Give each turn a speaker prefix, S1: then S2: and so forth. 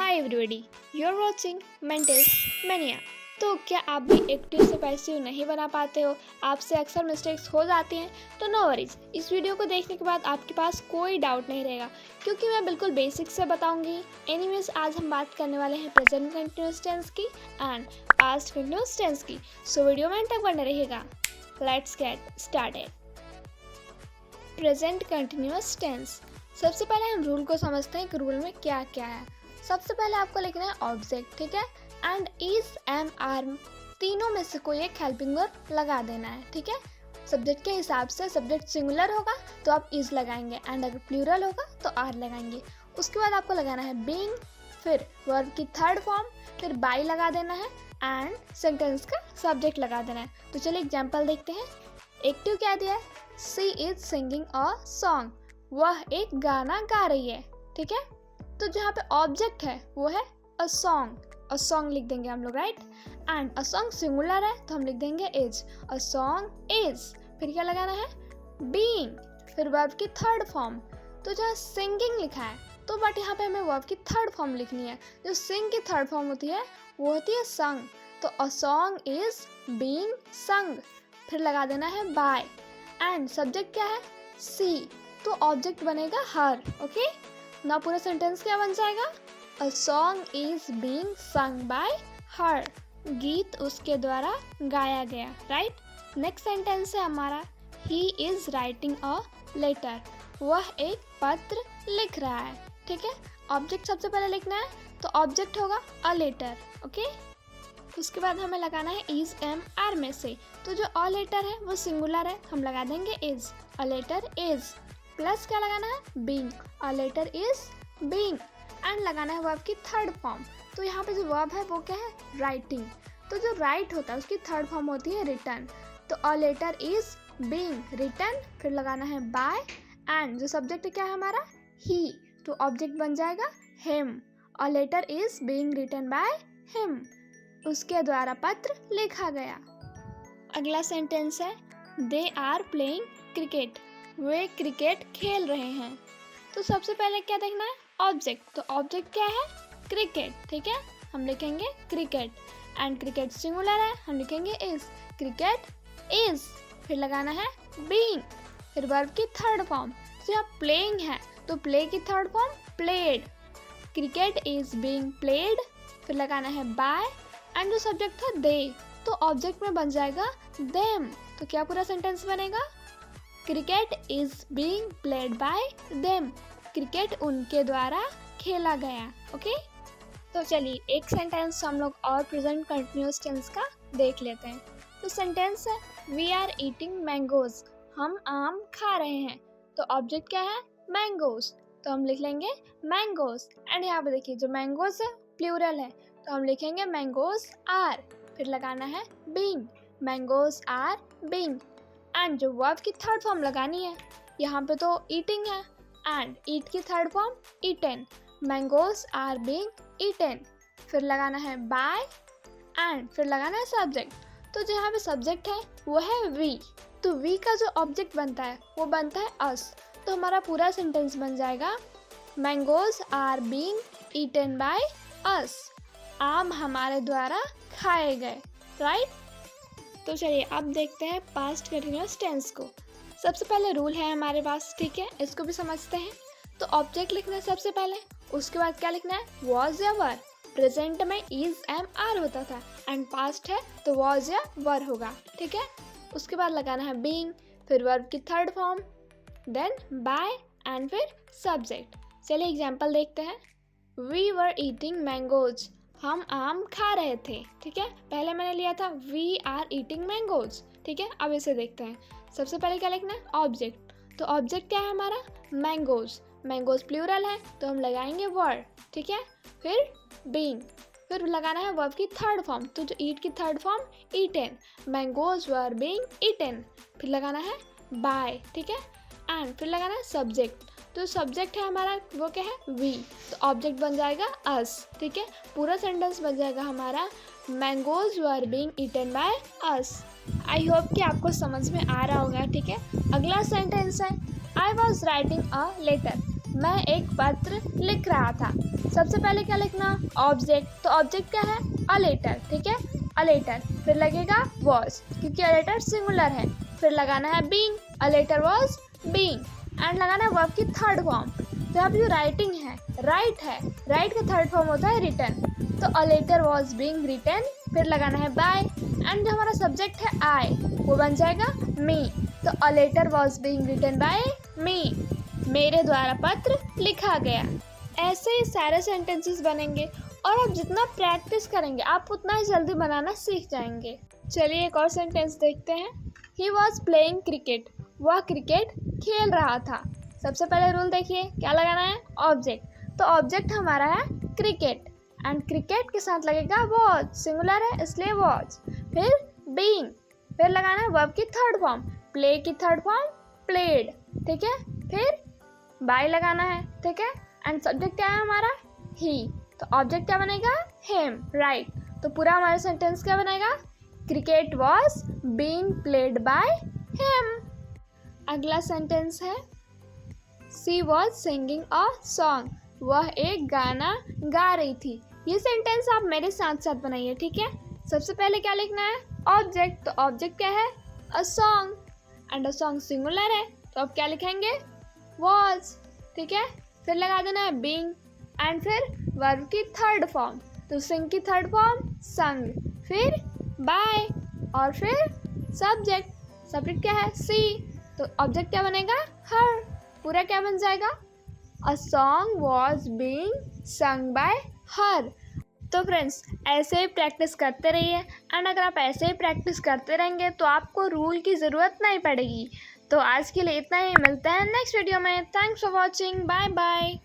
S1: Hi everybody, you are watching मेंटेस mania. तो क्या आप भी एक्टिव से पैसिव नहीं बना पाते हो? आपसे अक्सर मिस्टेक्स हो जाती हैं, तो नो वरीज। इस वीडियो को देखने के बाद आपके पास कोई डाउट नहीं रहेगा, क्योंकि मैं बिल्कुल बेसिक से बताऊंगी। एनीवेज, आज हम बात करने वाले हैं प्रेजेंट कंटिन्यूअस टेंस की एंड पास्ट कंटिन्यूअस टेंस की। सो वीडियो में तक बने रहिएगा। Let's get started. Present continuous tense. सबसे पहले हम रूल को समझते हैं कि रूल में क्या क्या है। सबसे पहले आपको लिखना है ऑब्जेक्ट, ठीक है, एंड इज, एम, आर, तीनों में से कोई एक हेल्पिंग वर्ब लगा देना है, ठीक है। सब्जेक्ट के हिसाब से सब्जेक्ट सिंगुलर होगा तो आप इज लगाएंगे एंड अगर प्लूरल होगा तो आर लगाएंगे। उसके बाद आपको लगाना है बीइंग, फिर वर्ब की थर्ड फॉर्म, फिर बाय लगा देना है एंड सेंटेंस का सब्जेक्ट लगा देना है। तो चलिए एग्जाम्पल देखते हैं। एक्टिव क्या दिया है? सी इज सिंगिंग अ सॉन्ग, वह एक गाना गा रही है, ठीक है। तो जहाँ पे ऑब्जेक्ट है वो है अ सॉन्ग लिख देंगे हम लोग, right. And a song singular है तो हम लिख देंगे इज, अ सॉन्ग इज। फिर क्या लगाना है? बीइंग, फिर वर्ब की थर्ड फॉर्म। तो जहाँ सिंगिंग लिखा है तो बट यहाँ पे हमें वर्ब की थर्ड फॉर्म लिखनी है। जो सिंग की थर्ड फॉर्म होती है वो होती है संग। तो अ सॉन्ग इज बीइंग संग। फिर लगा देना है बाय एंड सब्जेक्ट क्या है? सी, तो ऑब्जेक्ट बनेगा हर, ओके। ना पूरा सेंटेंस क्या बन जाएगा? A song is being sung by हर, गीत उसके द्वारा गाया गया, राइट। नेक्स्ट सेंटेंस है हमारा he is writing a letter, वह एक पत्र लिख रहा है, ठीक है। ऑब्जेक्ट सबसे पहले लिखना है तो ऑब्जेक्ट होगा अ लेटर, ओके। उसके बाद हमें लगाना है इज, एम, आर में से। तो जो अ लेटर है वो सिंगुलर है, हम लगा देंगे is, a letter is. Plus क्या लगाना है? Being, a letter is being. And लगाना है वर्ब की थर्ड फॉर्म। तो यहाँ पे जो वर्ब है वो क्या है? राइटिंग। तो जो राइट होता है उसकी थर्ड फॉर्म होती है रिटर्न। तो a letter is being written. फिर लगाना है बाय एंड जो सब्जेक्ट क्या है हमारा? ही, तो ऑब्जेक्ट बन जाएगा him, a letter is being written by him, उसके द्वारा पत्र लिखा गया। अगला सेंटेंस है दे आर प्लेइंग क्रिकेट, वे क्रिकेट खेल रहे हैं। तो सबसे पहले क्या देखना है? ऑब्जेक्ट। तो ऑब्जेक्ट क्या है? क्रिकेट, ठीक है। हम लिखेंगे क्रिकेट एंड क्रिकेट सिंगुलर है, हम लिखेंगे इज, क्रिकेट इज। फिर लगाना है बीइंग, फिर वर्ब की थर्ड फॉर्म। तो यहाँ प्लेइंग है तो प्ले की third form played, cricket is being played. फिर लगाना है बाय एंड जो सब्जेक्ट था दे, तो ऑब्जेक्ट में बन जाएगा देम। तो क्या पूरा सेंटेंस बनेगा? Cricket is being played by them, cricket उनके द्वारा खेला गया, ओके। तो चलिए एक सेंटेंस हम लोग और प्रेजेंट कंटिन्यूअस टेंस का देख लेते हैं। तो सेंटेंस है वी आर ईटिंग मैंगोज, हम आम खा रहे हैं। तो ऑब्जेक्ट क्या है? मैंगोज, तो हम लिख लेंगे मैंगोज। एंड यहाँ पे देखिए जो मैंगोज है प्लूरल है तो हम लिखेंगे मैंगोज आर। फिर लगाना है being, mangoes are being. And जो वर्ब की थर्ड फॉर्म लगानी है, यहाँ पे तो ईटिंग है एंड ईट की third form eaten, mangoes are being eaten. फिर लगाना है बाय एंड फिर लगाना है सब्जेक्ट। तो जो यहाँ पे सब्जेक्ट है वो है वी, तो वी का जो ऑब्जेक्ट बनता है वो बनता है अस। तो हमारा पूरा सेंटेंस बन जाएगा mangoes are being eaten by us, आम हमारे द्वारा खाए गए, राइट। तो चलिए अब देखते हैं पास्ट कंटिन्यूअस टेंस को। सबसे पहले रूल है हमारे पास, ठीक है, इसको भी समझते हैं। तो ऑब्जेक्ट लिखना है सबसे पहले, उसके बाद क्या लिखना है? वॉज या वर। प्रेजेंट में इज, एम, आर होता था एंड पास्ट है तो वॉज या वर होगा, ठीक है। उसके बाद लगाना है बीइंग, फिर वर्ब की third form, then by and फिर सब्जेक्ट। चलिए एग्जाम्पल देखते हैं। वी वर ईटिंग मैंगोज, हम आम खा रहे थे, ठीक है। पहले मैंने लिया था वी आर ईटिंग मैंगोज, ठीक है। अब इसे देखते हैं। सबसे पहले क्या लिखना है? ऑब्जेक्ट। तो ऑब्जेक्ट क्या है हमारा? मैंगोज, मैंगोज प्लूरल है तो हम लगाएंगे वर, ठीक है। फिर बीइंग, फिर लगाना है वर्ब की थर्ड फॉर्म। तो जो ईट की third form eaten, mangoes were being eaten. फिर लगाना है बाय, ठीक है। एंड फिर लगाना है सब्जेक्ट। तो सब्जेक्ट है हमारा वो क्या है? वी, तो ऑब्जेक्ट बन जाएगा अस, ठीक है। पूरा सेंटेंस बन जाएगा हमारा mangoes were being eaten by us. I hope कि आपको समझ में आ रहा होगा, ठीक है। अगला सेंटेंस है I was writing a letter, मैं एक पत्र लिख रहा था। सबसे पहले क्या लिखना, ऑब्जेक्ट, तो ऑब्जेक्ट क्या है, अ लेटर, ठीक है, अ लेटर। फिर लगेगा वॉज, क्योंकि अ लेटर सिंगुलर है। फिर लगाना है being, a letter was being, and लगाना है वर्ब की थर्ड फॉर्म। तो यहाँ पे जो राइटिंग है, राइट है, राइट का थर्ड फॉर्म होता है रिटन, तो a letter was being written. फिर लगाना है बाय, एंड जो हमारा सब्जेक्ट है आई, वो बन जाएगा मी, तो a letter was being written by me, मेरे द्वारा पत्र लिखा गया। ऐसे ही सारे सेंटेंसेस बनेंगे और आप जितना प्रैक्टिस करेंगे आप उतना ही जल्दी बनाना सीख जाएंगे। चलिए एक और सेंटेंस देखते हैं। ही वॉज प्लेइंग क्रिकेट, वह क्रिकेट खेल रहा था। सबसे पहले रूल देखिए, क्या लगाना है, ऑब्जेक्ट, तो ऑब्जेक्ट हमारा है क्रिकेट, एंड क्रिकेट के साथ लगेगा वॉज, सिंगुलर है इसलिए वॉज। फिर बीइंग, फिर लगाना है वर्ब की थर्ड फॉर्म, प्ले की थर्ड फॉर्म प्लेड, ठीक है। फिर बाय लगाना है, ठीक है, एंड सब्जेक्ट क्या है हमारा, ही, तो ऑब्जेक्ट क्या बनेगा, हिम, राइट। तो पूरा हमारा सेंटेंस क्या बनेगा, cricket was being played by him. अगला सेंटेंस है, she was singing a song, वह एक गाना गा रही थी। ये सेंटेंस आप मेरे साथ साथ बनाइए, ठीक है। सबसे पहले क्या लिखना है, ऑब्जेक्ट, तो ऑब्जेक्ट क्या है, a song, and a song singular है, तो अब क्या लिखेंगे, वॉज, ठीक है। फिर लगा देना है बीइंग, एंड फिर वर्ब की थर्ड फॉर्म, तो सिंग की थर्ड फॉर्म संग, फिर बाय, और फिर सब्जेक्ट, सब्जेक्ट क्या है, सी, तो ऑब्जेक्ट क्या बनेगा, हर, पूरा क्या बन जाएगा, a song was being sung by हर। तो फ्रेंड्स ऐसे ही प्रैक्टिस करते रहिए, एंड अगर आप ऐसे ही प्रैक्टिस करते रहेंगे तो आपको रूल की ज़रूरत नहीं पड़ेगी। तो आज के लिए इतना ही, मिलते हैं नेक्स्ट वीडियो में। Thanks for watching, bye bye.